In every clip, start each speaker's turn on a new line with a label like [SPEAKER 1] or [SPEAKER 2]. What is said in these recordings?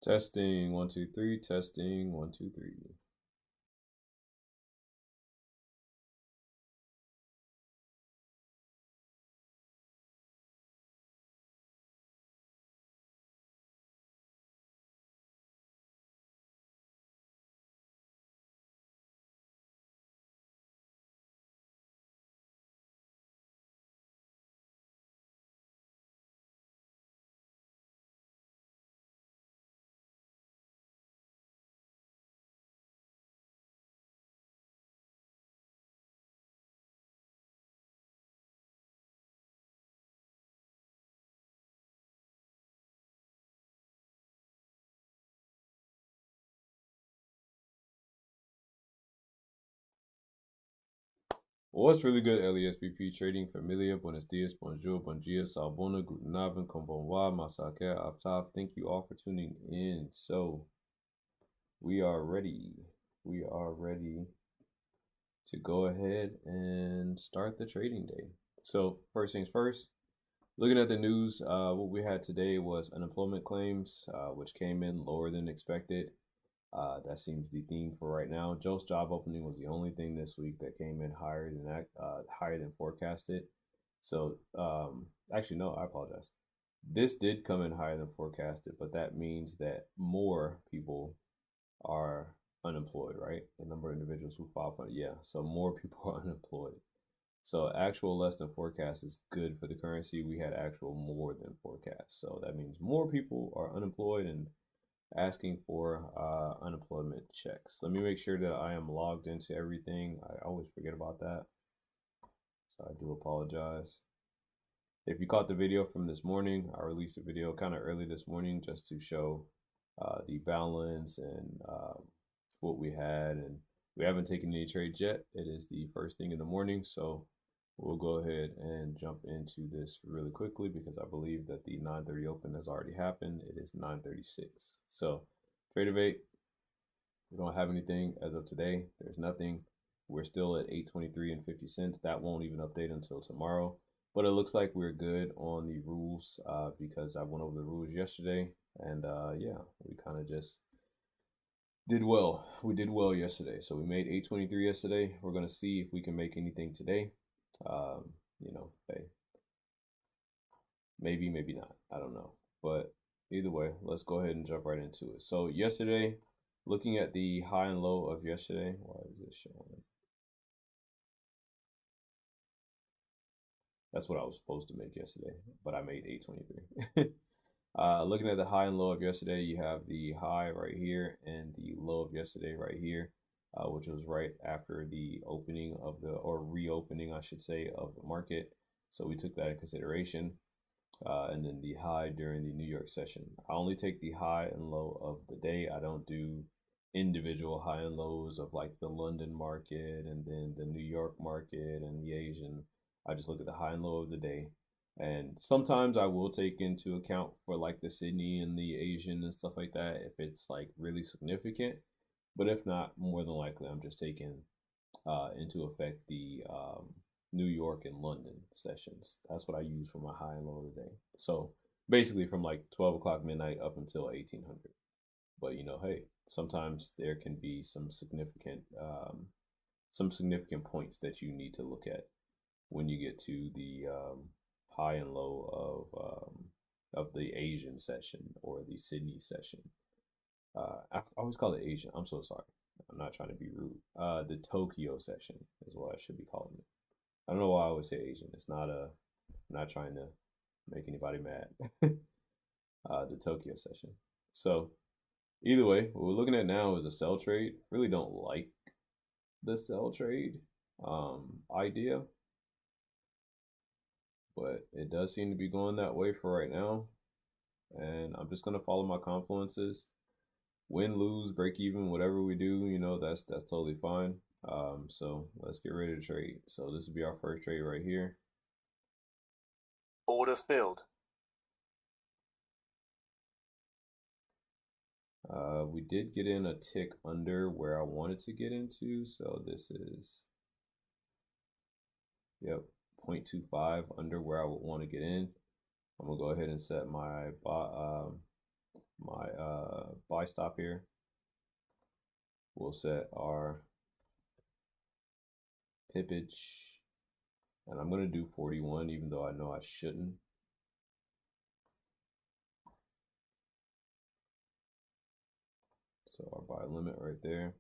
[SPEAKER 1] Testing 1 2 3. Testing 1 2 3. What's really good, LeSBP Trading? Familia, buenos dias, bonjour, bon dia, salbona, guten abend, konbanwa, masake, aptav. Thank you all for tuning in. So, we are ready. We are ready to go ahead and start the trading day. So, first things first, looking at the news, what we had today was unemployment claims, which came in lower than expected. That seems the theme for right now. Joe's job opening was the only thing this week that came in higher than forecasted. So actually, no, I apologize. This did come in higher than forecasted, but that means that more people are unemployed, right? The number of individuals who filed for so more people are unemployed. So actual less than forecast is good for the currency. We had actual more than forecast, so that means more people are unemployed and asking for unemployment checks. Let me make sure that I am logged into everything. I always forget about that, so I do apologize. If you caught the video from this morning, I released a video kind of early this morning just to show the balance and what we had, and we haven't taken any trades yet. It is the first thing in the morning, so we'll go ahead and jump into this really quickly because I believe that the 9:30 open has already happened. It is 9:36. So Tradeovate, we don't have anything as of today. There's nothing. We're still at 823 and 50 cents. That won't even update until tomorrow. But it looks like we're good on the rules because I went over the rules yesterday. And yeah, we kind of just did well. We did well yesterday. So we made 823 yesterday. We're going to see if we can make anything today. Hey, maybe, maybe not. I don't know. But either way, let's go ahead and jump right into it. So yesterday, looking at the high and low of yesterday, why is this showing? That's what I was supposed to make yesterday, but I made 823. Looking at the high and low of yesterday, you have the high right here and the low of yesterday right here, which was right after the opening of or reopening, I should say, of the market. So we took that in consideration. And then the high during the New York session. I only take the high and low of the day. I don't do individual high and lows of like the London market and then the New York market and the Asian. I just look at the high and low of the day. And sometimes I will take into account for like the Sydney and the Asian and stuff like that if it's like really significant. But if not, more than likely, I'm just taking into effect the New York and London sessions. That's what I use for my high and low of the day. So basically from like 12 o'clock midnight up until 1800. But hey, sometimes there can be some significant points that you need to look at when you get to the high and low of the Asian session or the Sydney session. I always call it Asian. I'm so sorry. I'm not trying to be rude. The Tokyo session is what I should be calling it. I don't know why I always say Asian. It's not I'm not trying to make anybody mad. The Tokyo session. So either way, what we're looking at now is a sell trade. Really don't like the sell trade idea, but it does seem to be going that way for right now. And I'm just gonna follow my confluences. Win, lose, break even, whatever we do, that's totally fine. So let's get ready to trade. So this will be our first trade right here.
[SPEAKER 2] Order filled.
[SPEAKER 1] We did get in a tick under where I wanted to get into. So this is, yep, 0.25 under where I would want to get in. I'm gonna go ahead and set my my buy stop here. We'll set our pippage, and I'm gonna do 41, even though I know I shouldn't. So our buy limit right there.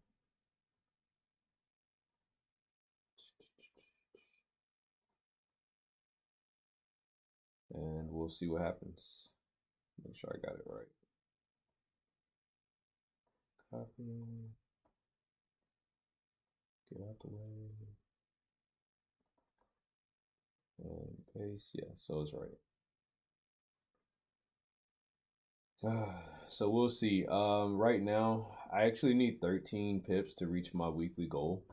[SPEAKER 1] And we'll see what happens. Make sure I got it right. Copy. Get out the way. And paste. Yeah, so it's right. So we'll see. Right now, I actually need 13 pips to reach my weekly goal.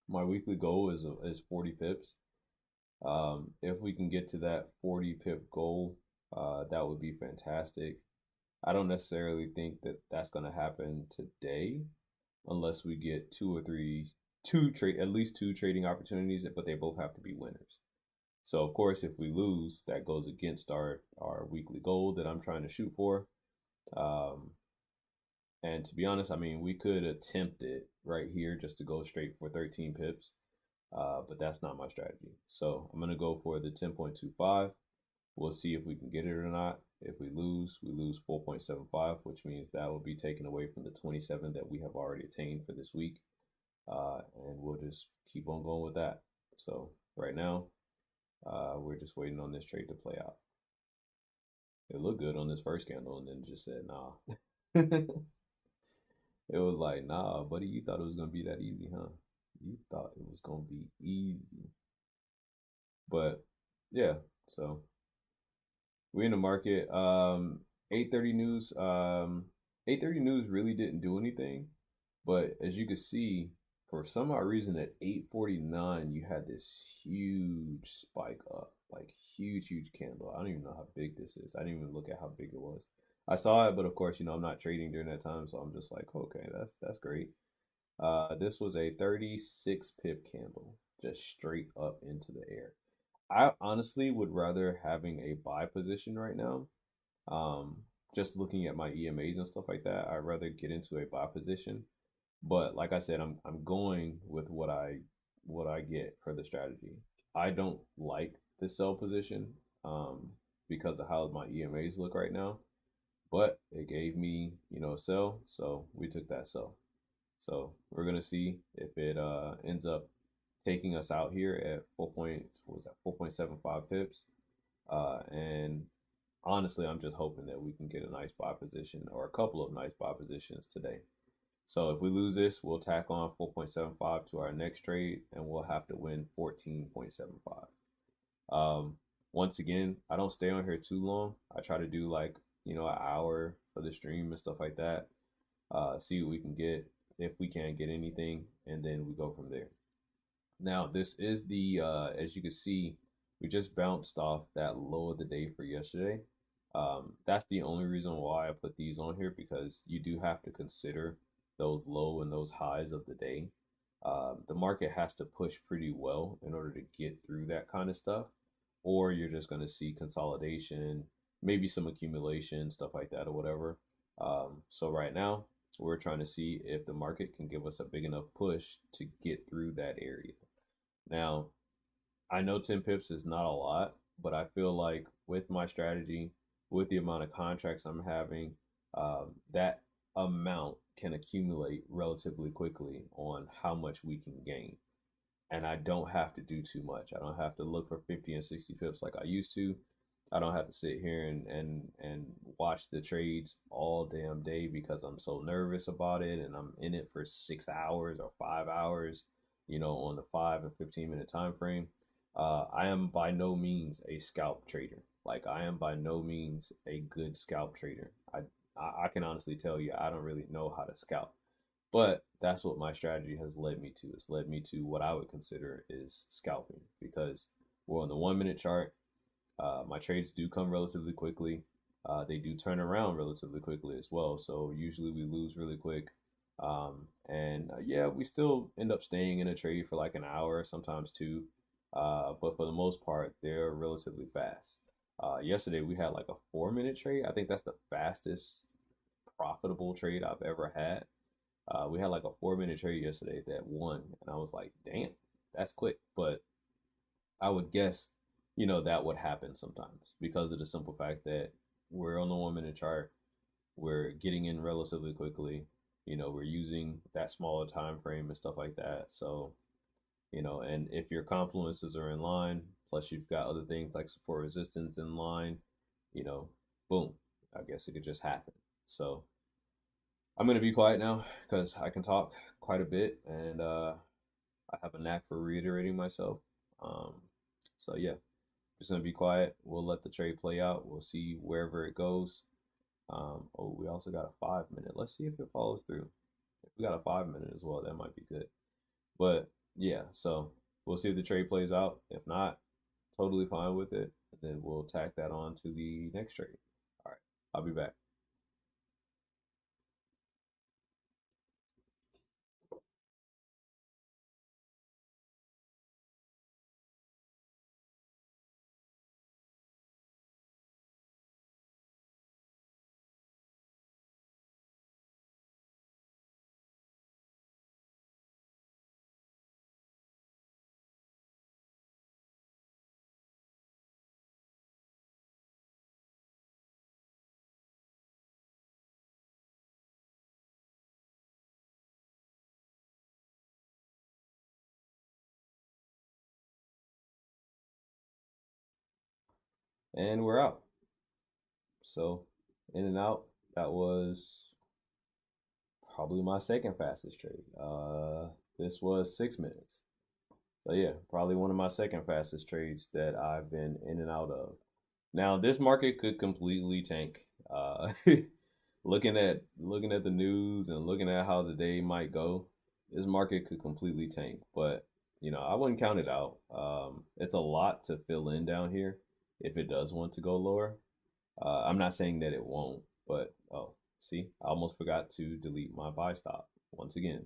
[SPEAKER 1] My weekly goal is 40 pips. If we can get to that 40 pip goal, that would be fantastic. I don't necessarily think that that's going to happen today, unless we get at least two trading opportunities, but they both have to be winners. So of course, if we lose, that goes against our weekly goal that I'm trying to shoot for. And to be honest, I mean, we could attempt it right here just to go straight for 13 pips, but that's not my strategy. So I'm going to go for the 10.25. We'll see if we can get it or not. If we lose 4.75, which means that will be taken away from the 27 that we have already attained for this week. And we'll just keep on going with that. So right now, we're just waiting on this trade to play out. It looked good on this first candle, and then just said, nah. It was like, nah, buddy, you thought it was gonna be that easy, huh? You thought it was gonna be easy. But yeah, so we in the market. 8:30 news. 8:30 news really didn't do anything, but as you can see, for some odd reason at 8:49 you had this huge spike up, like huge candle. I don't even know how big this is. I didn't even look at how big it was. I saw it, but of course, I'm not trading during that time, so I'm just like, okay, that's great. This was a 36 pip candle, just straight up into the air. I honestly would rather having a buy position right now. Just looking at my EMAs and stuff like that, I'd rather get into a buy position. But like I said, I'm going with what I get for the strategy. I don't like the sell position because of how my EMAs look right now, but it gave me, a sell, so we took that sell. So we're gonna see if it ends up taking us out here at 4.75 pips. And honestly, I'm just hoping that we can get a nice buy position or a couple of nice buy positions today. So if we lose this, we'll tack on 4.75 to our next trade, and we'll have to win 14.75. Once again, I don't stay on here too long. I try to do like, an hour for the stream and stuff like that. See what we can get, if we can't get anything, and then we go from there. Now, this is the, as you can see, we just bounced off that low of the day for yesterday. That's the only reason why I put these on here, because you do have to consider those low and those highs of the day. The market has to push pretty well in order to get through that kind of stuff, or you're just going to see consolidation, maybe some accumulation, stuff like that, or whatever. So right now, we're trying to see if the market can give us a big enough push to get through that area. Now, I know 10 pips is not a lot, but I feel like with my strategy, with the amount of contracts I'm having, that amount can accumulate relatively quickly on how much we can gain. And I don't have to do too much. I don't have to look for 50 and 60 pips like I used to. I don't have to sit here and watch the trades all damn day because I'm so nervous about it and I'm in it for 6 hours or 5 hours, on the 5 and 15-minute time frame. I am by no means a scalp trader. Like, I am by no means a good scalp trader. I can honestly tell you I don't really know how to scalp. But that's what my strategy has led me to. It's led me to what I would consider is scalping, because we're on the 1 minute chart. My trades do come relatively quickly. They do turn around relatively quickly as well. So usually we lose really quick. Yeah, we still end up staying in a trade for like an hour, sometimes two. But for the most part, they're relatively fast. Yesterday we had like a 4 minute trade. I think that's the fastest profitable trade I've ever had. We had like a 4 minute trade yesterday that won, and I was like, damn, that's quick. But I would guess, that would happen sometimes because of the simple fact that we're on the 1 minute chart, we're getting in relatively quickly, we're using that smaller time frame and stuff like that. So, and if your confluences are in line, plus you've got other things like support resistance in line, you know, boom, I guess it could just happen. So I'm going to be quiet now because I can talk quite a bit, and I have a knack for reiterating myself. Um, so yeah, just going to be quiet. We'll let the trade play out. We'll see wherever it goes. Oh, we also got a 5 minute. Let's see if it follows through. If we got a 5 minute as well, that might be good. But yeah, so we'll see if the trade plays out. If not, totally fine with it. And then we'll tack that on to the next trade. All right, I'll be back. And we're out. So in and out, that was probably my second fastest trade. This was 6 minutes. So yeah, probably one of my second fastest trades that I've been in and out of. Now this market could completely tank. Looking at the news and looking at how the day might go, this market could completely tank. But I wouldn't count it out. It's a lot to fill in down here if it does want to go lower. I'm not saying that it won't, but oh, see, I almost forgot to delete my buy stop once again.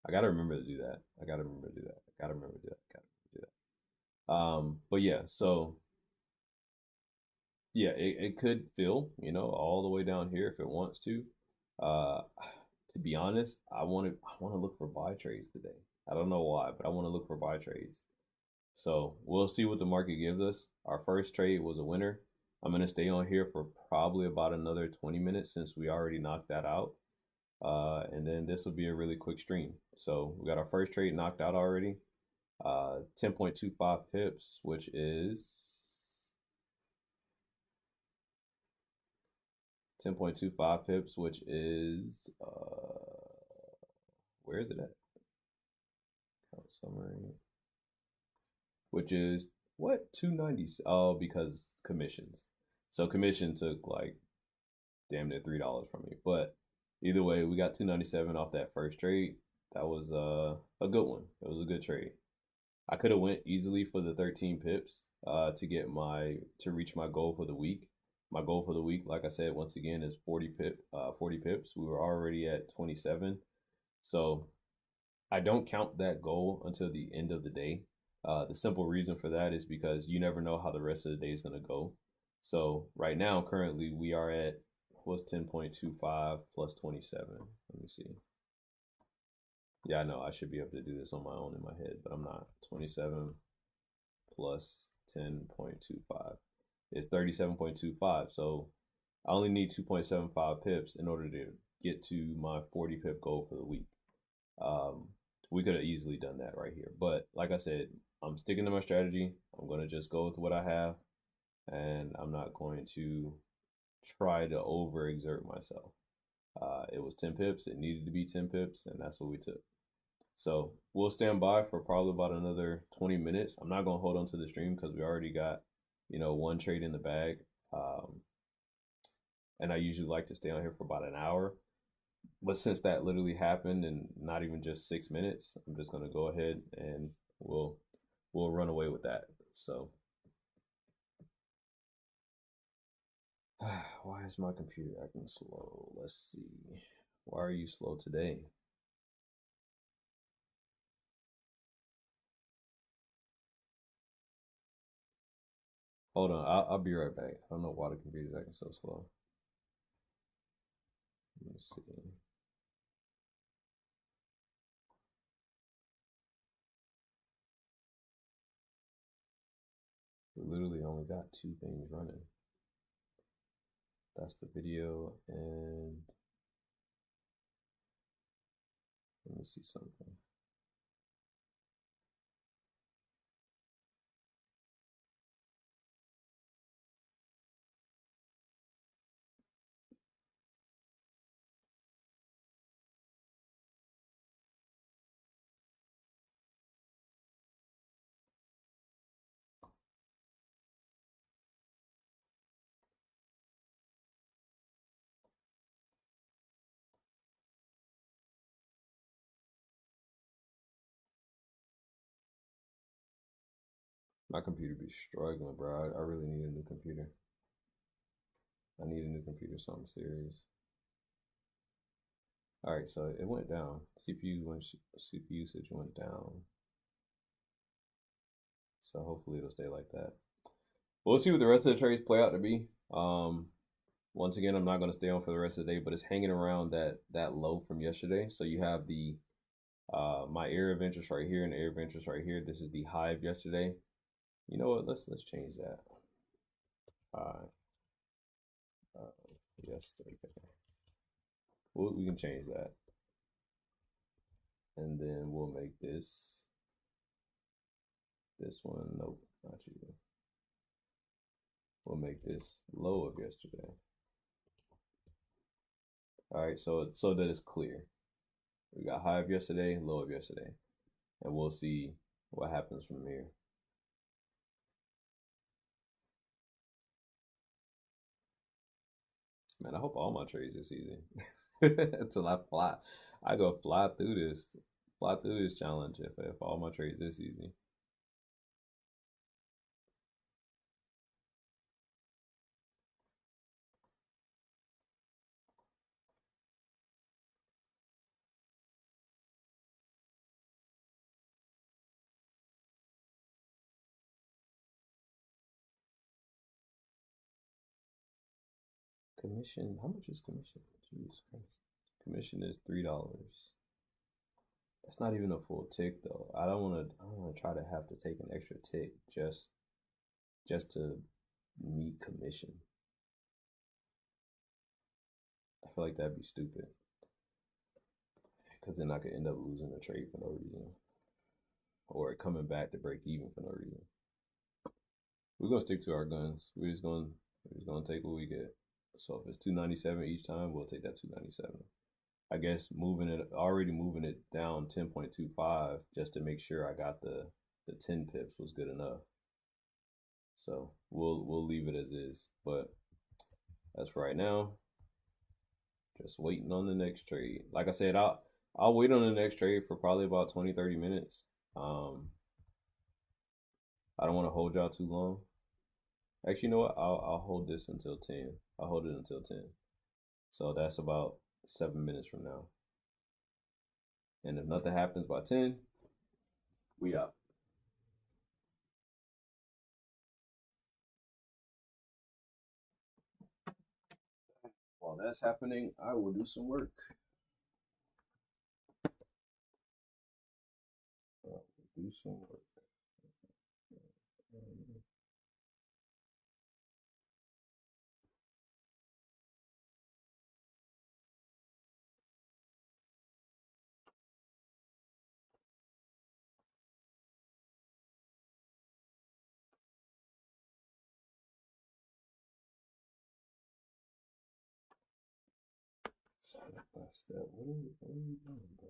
[SPEAKER 1] I gotta remember to do that. I gotta remember to do that. I gotta remember to do that. Gotta do that. But yeah, so yeah, it could fill, all the way down here if it wants to. Uh, to be honest, I want to look for buy trades today. I don't know why, but I want to look for buy trades. So we'll see what the market gives us. Our first trade was a winner. I'm gonna stay on here for probably about another 20 minutes since we already knocked that out. And then this will be a really quick stream. So we got our first trade knocked out already. 10.25 pips, which is 10.25 pips, which is where is it at? Summary. Which is what 290. Oh, because commissions. So commission took like damn near $3 from me. But either way, we got 297 off that first trade. That was a good one. It was a good trade. I could have went easily for the 13 pips to reach my goal for the week. My goal for the week, like I said, once again, is 40 pips. We were already at 27. So I don't count that goal until the end of the day. The simple reason for that is because you never know how the rest of the day is going to go. So right now, currently, we are at what's 10.25 plus 27. Let me see. Yeah, I know I should be able to do this on my own in my head, but I'm not. 27 plus 10.25 is 37.25. So I only need 2.75 pips in order to get to my 40 pip goal for the week. We could have easily done that right here. But like I said, I'm sticking to my strategy. I'm going to just go with what I have, and I'm not going to try to overexert myself. It was 10 pips. It needed to be 10 pips, and that's what we took. So we'll stand by for probably about another 20 minutes. I'm not going to hold on to the stream because we already got, one trade in the bag. And I usually like to stay on here for about an hour. But since that literally happened in not even just 6 minutes, I'm just going to go ahead and we'll run away with that. So why is my computer acting slow? Let's see. Why are you slow today? Hold on, I'll be right back. I don't know why the computer's acting so slow. Let me see. We literally only got 2 things running. That's the video, and let me see something. My computer be struggling, bro. I really need a new computer. I need a new computer, something serious. All right, so it went down. CPU usage went down. So hopefully it'll stay like that. We'll see what the rest of the trades play out to be. Once again, I'm not going to stay on for the rest of the day, but it's hanging around that low from yesterday. So you have the my area of interest right here and the area of interest right here. This is the high of yesterday. You know what? Let's change that. Yesterday. We can change that, and then we'll make this one. Nope, not you. We'll make this low of yesterday. All right, so that it's clear. We got high of yesterday, low of yesterday, and we'll see what happens from here. Man, I hope all my trades this easy until I fly. I go fly through this challenge if all my trades this easy. Commission, how much is commission? Jesus Christ. Commission is $3. That's not even a full tick though. I don't wanna try to have to take an extra tick just to meet commission. I feel like that'd be stupid. Because then I could end up losing the trade for no reason. Or coming back to break even for no reason. We're gonna stick to our guns. We're just gonna take what we get. So if it's 297 each time, we'll take that 297. I guess already moving it down 10.25 just to make sure I got the 10 pips was good enough. So we'll leave it as is. But as for right now, just waiting on the next trade. Like I said, I'll wait on the next trade for probably about 20-30 minutes. I don't want to hold y'all too long. Actually, you know what? I'll hold this until 10. I'll hold it until 10. So that's about 7 minutes from now. And if nothing happens by 10, we out. While that's happening, I will do some work. Do some work. Step by step. What are you doing, bro?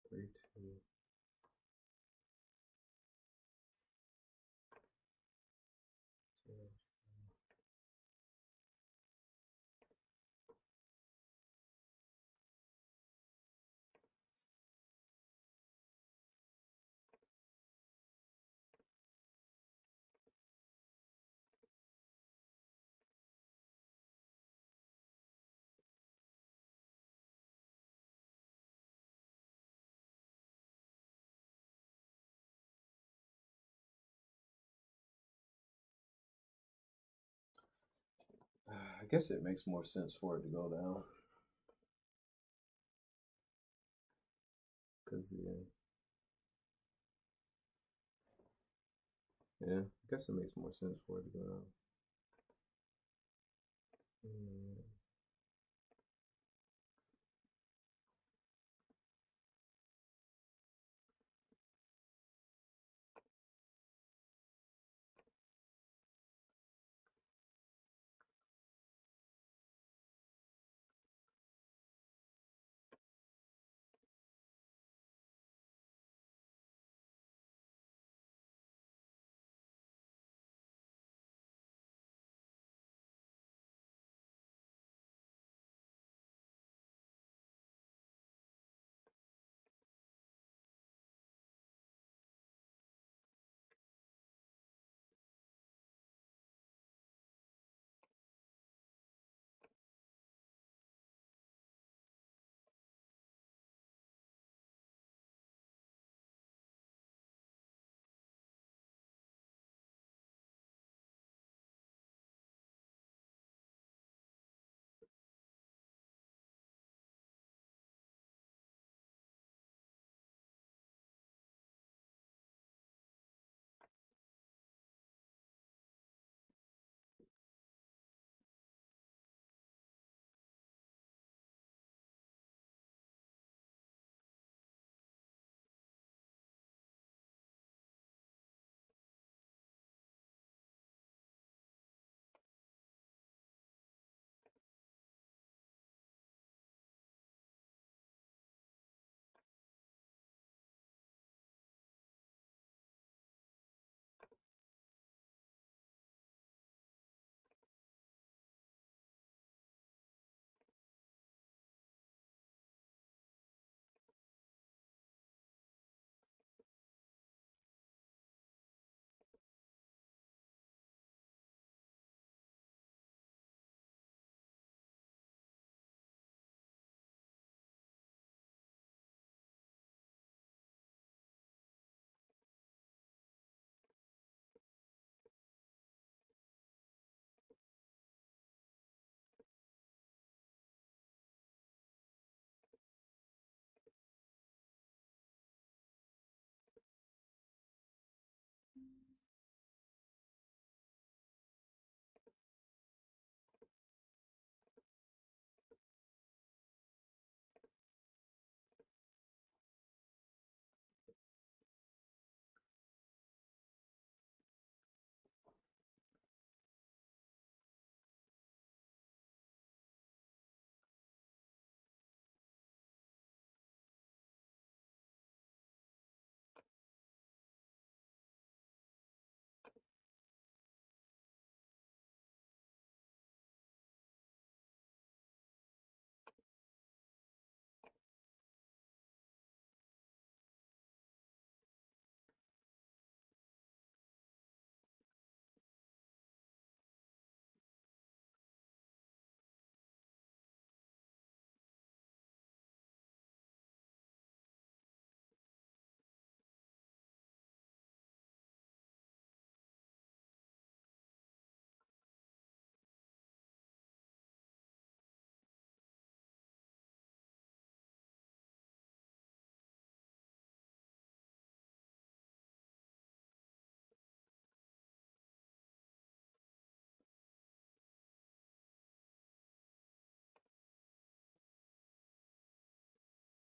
[SPEAKER 1] 32. I guess it makes more sense for it to go down. Cause yeah, I guess it makes more sense for it to go down.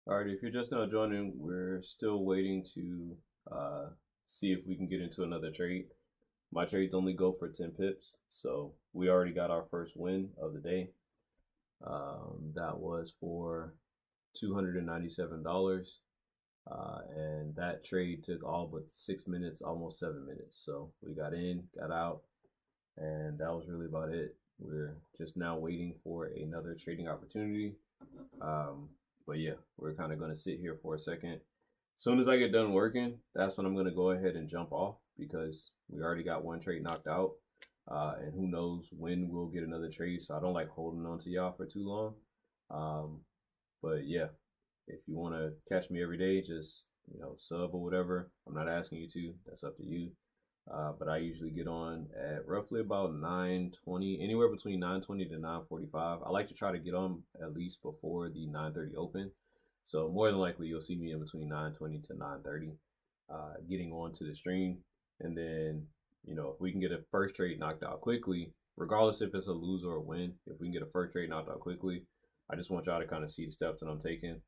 [SPEAKER 1] All right, if you're just now joining, we're still waiting to see if we can get into another trade. My trades only go for 10 pips, so we already got our first win of the day. That was for $297. And that trade took all but 6 minutes, almost 7 minutes. So we got in, got out, and that was really about it. We're just now waiting for another trading opportunity. But yeah, we're kind of going to sit here for a second. As soon as I get done working, that's when I'm going to go ahead and jump off, because we already got one trade knocked out. And who knows when we'll get another trade. So I don't like holding on to y'all for too long. But yeah, if you want to catch me every day, just, sub or whatever. I'm not asking you to. That's up to you. But I usually get on at roughly about 9:20, anywhere between 9:20 to 9:45. I like to try to get on at least before the 9:30 open. So more than likely, you'll see me in between 9:20 to 9:30, getting onto the stream. And then, if we can get a first trade knocked out quickly, regardless if it's a lose or a win, if we can get a first trade knocked out quickly, I just want y'all to kind of see the steps that I'm taking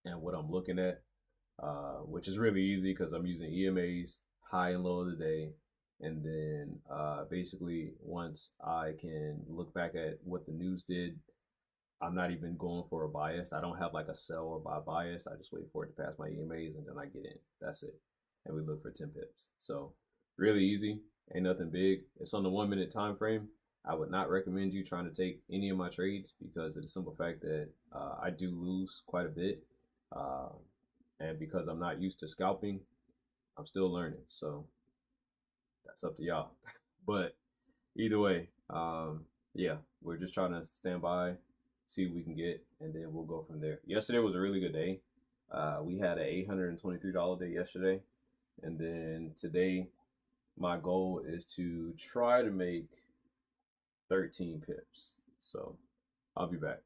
[SPEAKER 1] and what I'm looking at, which is really easy because I'm using EMAs, high and low of the day. And then basically, once I can look back at what the news did, I'm not even going for a bias. I don't have like a sell or buy bias. I just wait for it to pass my EMAs and then I get in. That's it. And we look for 10 pips. So really easy. Ain't nothing big. It's on the 1 minute time frame. I would not recommend you trying to take any of my trades because of the simple fact that I do lose quite a bit. And because I'm not used to scalping, I'm still learning. So that's up to y'all. But either way, yeah, we're just trying to stand by, see what we can get, and then we'll go from there. Yesterday was a really good day. We had an $823 day yesterday. And then today, my goal is to try to make 13 pips. So I'll be back.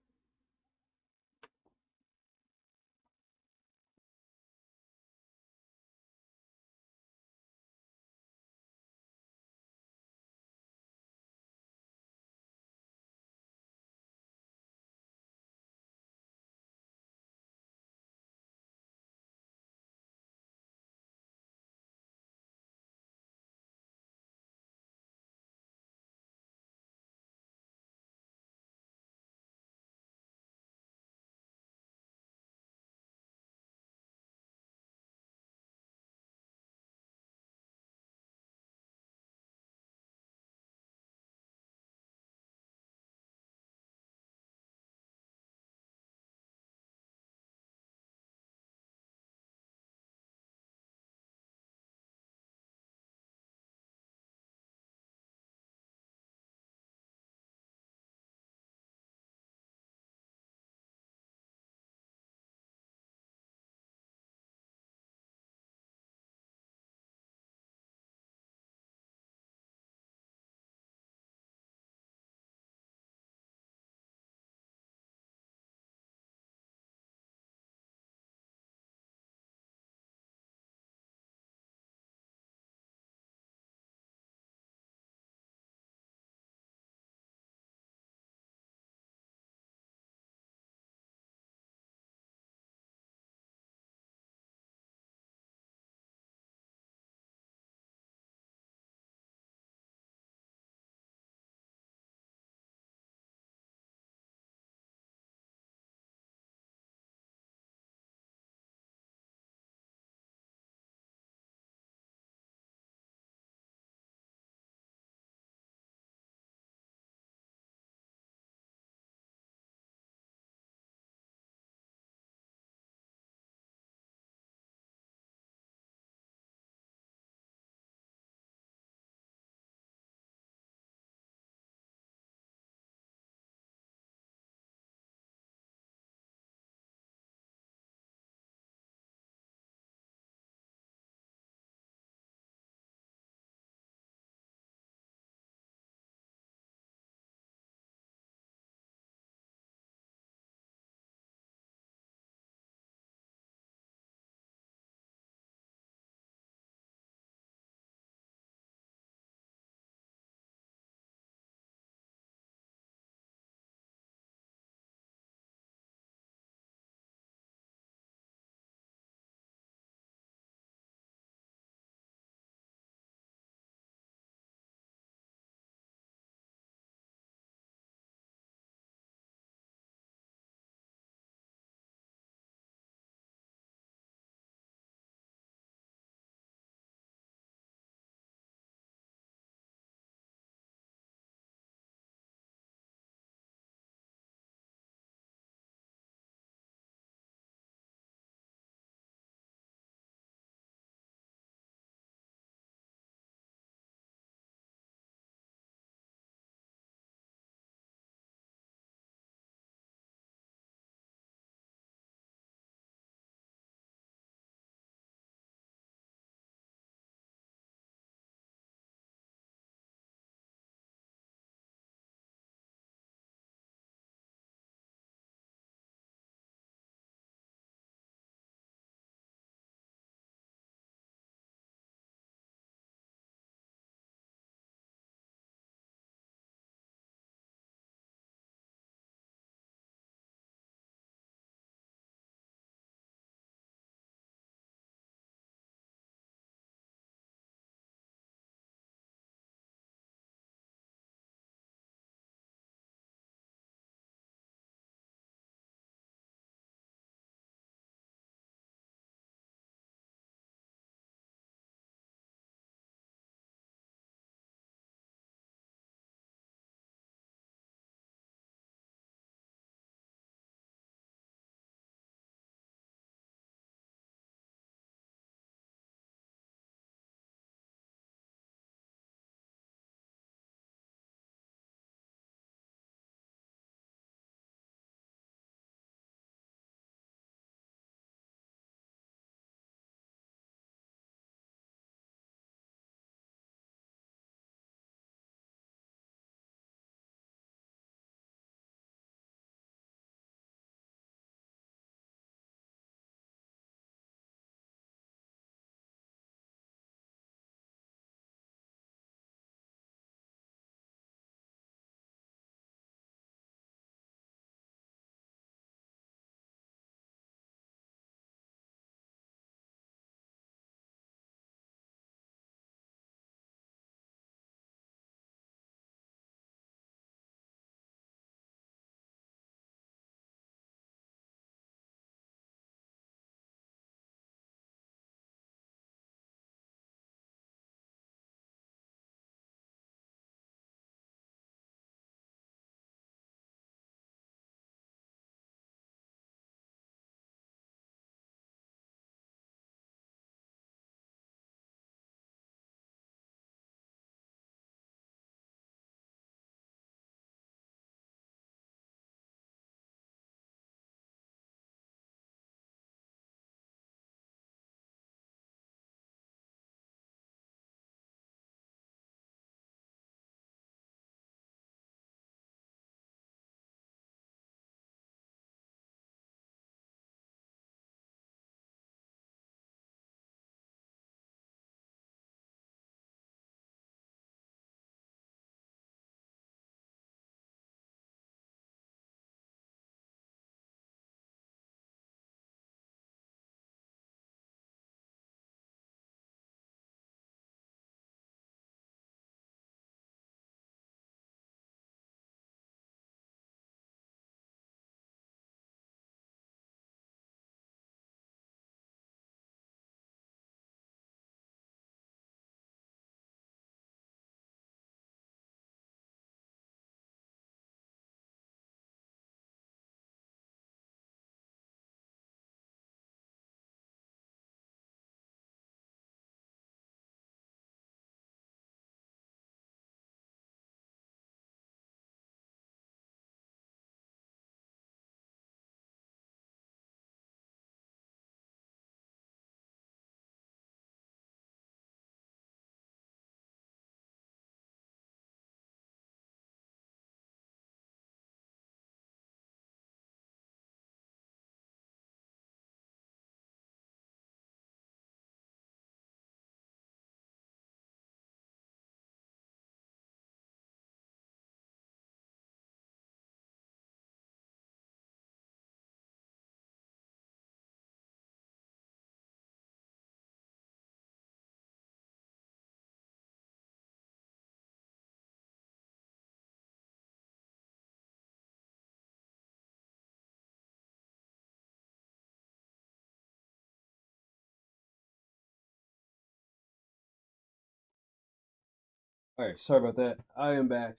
[SPEAKER 1] All right, sorry about that. I am back.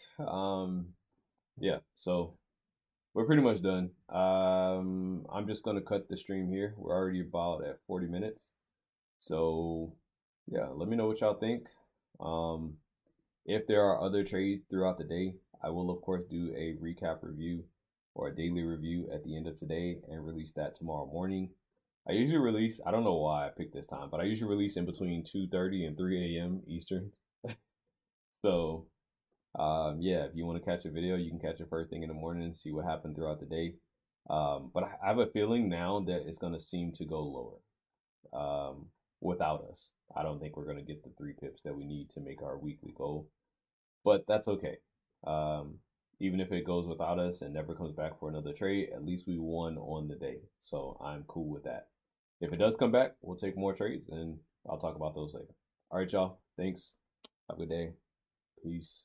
[SPEAKER 1] Yeah, so we're pretty much done. I'm just gonna cut the stream here. We're already about at 40 minutes. So yeah, let me know what y'all think. Um, if there are other trades throughout the day, I will of course do a recap review or a daily review at the end of today and release that tomorrow morning. I usually release, I don't know why I picked this time, but I usually release in between 2:30 and 3 a.m. Eastern. So yeah, if you want to catch a video, you can catch it first thing in the morning and see what happened throughout the day. But I have a feeling now that it's going to seem to go lower without us. I don't think we're going to get the 3 pips that we need to make our weekly goal, but that's okay. Um, Even if it goes without us and never comes back for another trade, at least we won on the day. So I'm cool with that. If it does come back, we'll take more trades and I'll talk about those later. All right, y'all. Thanks. Have a good day. Peace.